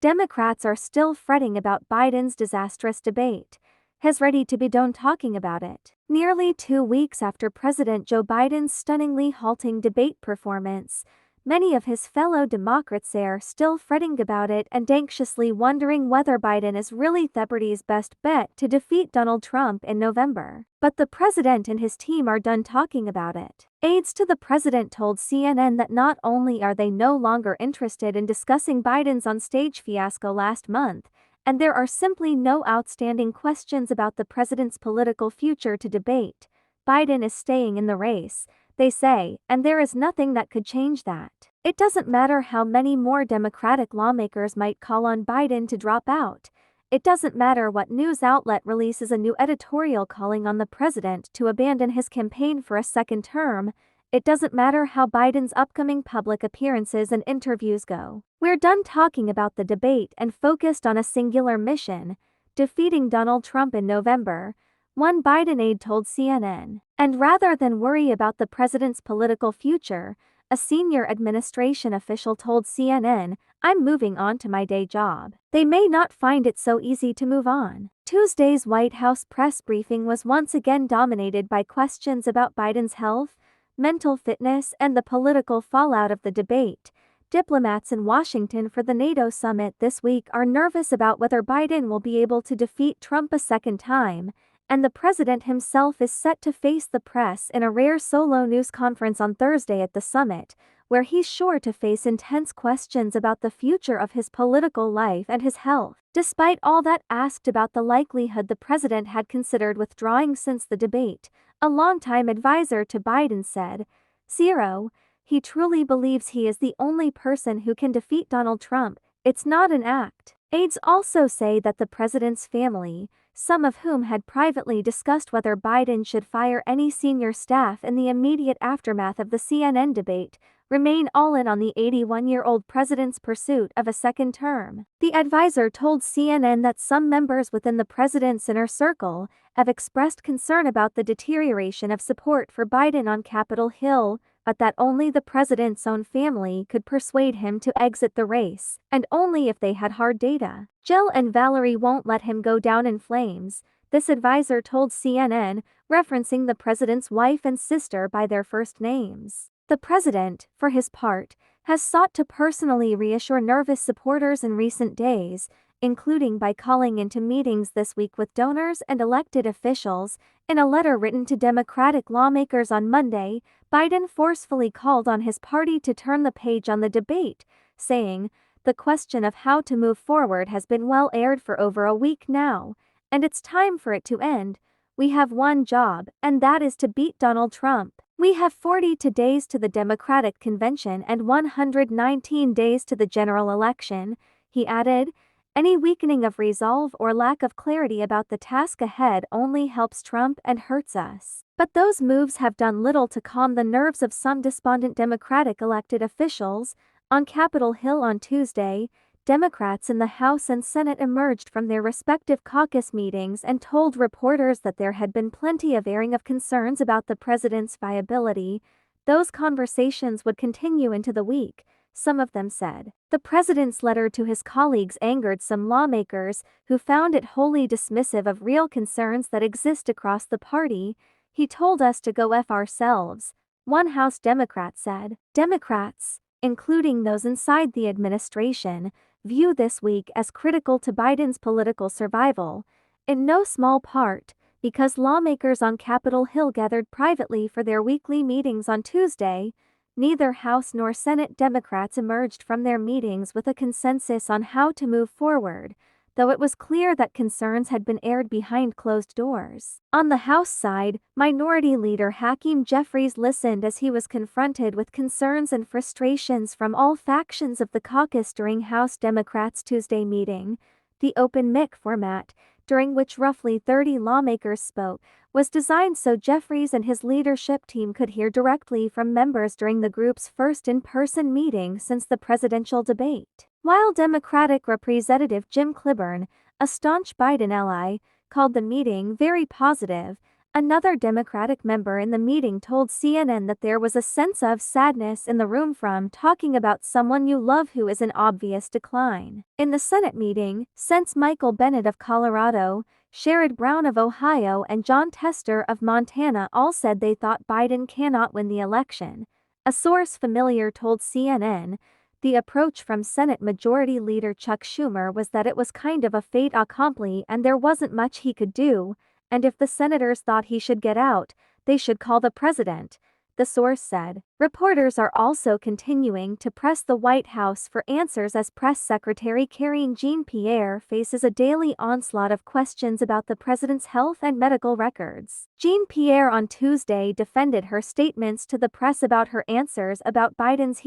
Democrats are still fretting about Biden's disastrous debate. He's ready to be done talking about it. Nearly 2 weeks after President Joe Biden's stunningly halting debate performance, many of his fellow Democrats are still fretting about it and anxiously wondering whether Biden is really Thepperty's best bet to defeat Donald Trump in November. But the president and his team are done talking about it. Aides to the president told CNN that not only are they no longer interested in discussing Biden's on-stage fiasco last month, and there are simply no outstanding questions about the president's political future to debate, Biden is staying in the race, they say, and there is nothing that could change that. It doesn't matter how many more Democratic lawmakers might call on Biden to drop out. It doesn't matter what news outlet releases a new editorial calling on the president to abandon his campaign for a second term. It doesn't matter how Biden's upcoming public appearances and interviews go. We're done talking about the debate and focused on a singular mission: defeating Donald Trump in November, one Biden aide told CNN. And rather than worry about the president's political future, a senior administration official told CNN, "I'm moving on to my day job." They may not find it so easy to move on. Tuesday's White House press briefing was once again dominated by questions about Biden's health, mental fitness, and the political fallout of the debate. Diplomats in Washington for the NATO summit this week are nervous about whether Biden will be able to defeat Trump a second time, and the president himself is set to face the press in a rare solo news conference on Thursday at the summit, where he's sure to face intense questions about the future of his political life and his health. Despite all that, asked about the likelihood the president had considered withdrawing since the debate, a longtime advisor to Biden said, "Zero. He truly believes he is the only person who can defeat Donald Trump. It's not an act." Aides also say that the president's family, some of whom had privately discussed whether Biden should fire any senior staff in the immediate aftermath of the CNN debate, remain all in on the 81-year-old president's pursuit of a second term. The advisor told CNN that some members within the president's inner circle have expressed concern about the deterioration of support for Biden on Capitol Hill, but that only the president's own family could persuade him to exit the race, and only if they had hard data. Jill and Valerie won't let him go down in flames, this advisor told CNN, referencing the president's wife and sister by their first names. The president, for his part, has sought to personally reassure nervous supporters in recent days, including by calling into meetings this week with donors and elected officials. In a letter written to Democratic lawmakers on Monday, Biden forcefully called on his party to turn the page on the debate, saying, "The question of how to move forward has been well aired for over a week now, and it's time for it to end. We have one job, and that is to beat Donald Trump. We have 42 days to the Democratic convention and 119 days to the general election," he added. "Any weakening of resolve or lack of clarity about the task ahead only helps Trump and hurts us." But those moves have done little to calm the nerves of some despondent Democratic elected officials. On Capitol Hill on Tuesday, Democrats in the House and Senate emerged from their respective caucus meetings and told reporters that there had been plenty of airing of concerns about the president's viability. Those conversations would continue into the week, some of them said. The president's letter to his colleagues angered some lawmakers who found it wholly dismissive of real concerns that exist across the party. "He told us to go F ourselves," one House Democrat said. Democrats, including those inside the administration, view this week as critical to Biden's political survival, in no small part because lawmakers on Capitol Hill gathered privately for their weekly meetings on Tuesday. Neither House nor Senate Democrats emerged from their meetings with a consensus on how to move forward, though it was clear that concerns had been aired behind closed doors. On the House side, Minority Leader Hakeem Jeffries listened as he was confronted with concerns and frustrations from all factions of the caucus during House Democrats' Tuesday meeting. The open mic format, during which roughly 30 lawmakers spoke, was designed so Jeffries and his leadership team could hear directly from members during the group's first in-person meeting since the presidential debate. While Democratic Representative Jim Clyburn, a staunch Biden ally, called the meeting very positive, Another Democratic member in the meeting told CNN that there was a sense of sadness in the room from talking about someone you love who is in obvious decline. In the Senate meeting, Senators Michael Bennet of Colorado, Sherrod Brown of Ohio and Jon Tester of Montana all said they thought Biden cannot win the election. A source familiar told CNN, the approach from Senate Majority Leader Chuck Schumer was that it was kind of a fait accompli and there wasn't much he could do, and if the senators thought he should get out, they should call the president, the source said. Reporters are also continuing to press the White House for answers as Press Secretary Karine Jean-Pierre faces a daily onslaught of questions about the president's health and medical records. Jean-Pierre on Tuesday defended her statements to the press about her answers about Biden's